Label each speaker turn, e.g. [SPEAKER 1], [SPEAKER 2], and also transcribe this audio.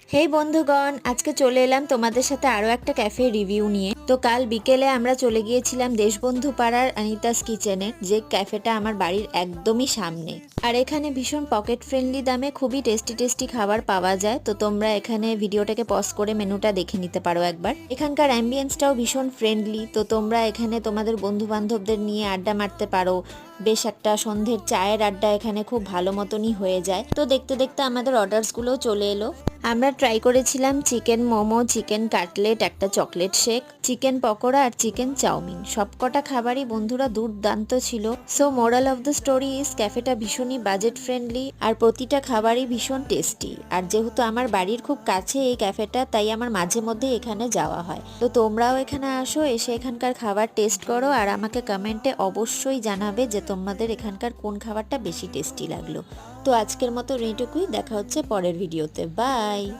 [SPEAKER 1] হেই বন্ধুগণ, আজকে চলে এলাম তোমাদের সাথে আরো একটা ক্যাফে রিভিউ নিয়ে। তো কাল বিকেলে আমরা চলে গিয়েছিলাম দেশবন্ধু পাড়ার অনিতাস কিচেনে, যে ক্যাফেটা আমার বাড়ির একদমই সামনে। আর এখানে ভীষণ পকেট ফ্রেন্ডলি দামে খুবই টেস্টি টেস্টি খাবার পাওয়া যায়। তো তোমরা এখানে ভিডিওটাকে পজ করে মেনুটা দেখে নিতে পারো একবার। এখানকার অ্যাম্বিয়েন্সটাও ভীষণ ফ্রেন্ডলি, তো তোমরা এখানে তোমাদের বন্ধু বান্ধবদের নিয়ে আড্ডা মারতে পারো। বেশ একটা সন্ধ্যের চায়ের আড্ডা এখানে খুব ভালো মতনই হয়ে যায়। তো দেখতে দেখতে আমাদের অর্ডারসগুলো চলে এলো। আমরা ট্রাই করেছিলাম চিকেন মোমো, চিকেন কাটলেট, একটা চকলেট শেক, চিকেন পকোড়া আর চিকেন চাউমিন। সবকটা খাবারই বন্ধুরা দুর্দান্ত ছিল। So moral of the story is ক্যাফেটা ভীষণই বাজেট ফ্রেন্ডলি আর প্রতিটা খাবারই ভীষণ টেস্টি। আর যেহেতু আমার বাড়ির খুব কাছে এই ক্যাফেটা, তাই আমার মাঝে মধ্যে এখানে যাওয়া হয়। তো তোমরাও এখানে আসো, এসে এখানকার খাবার টেস্ট করো আর আমাকে কমেন্টে অবশ্যই জানাবে যে তোমাদের এখানকার কোন খাবারটা বেশি টেস্টি লাগলো। তো আজকের মতো এইটুকুই, দেখা হচ্ছে পরের ভিডিওতে। বাই।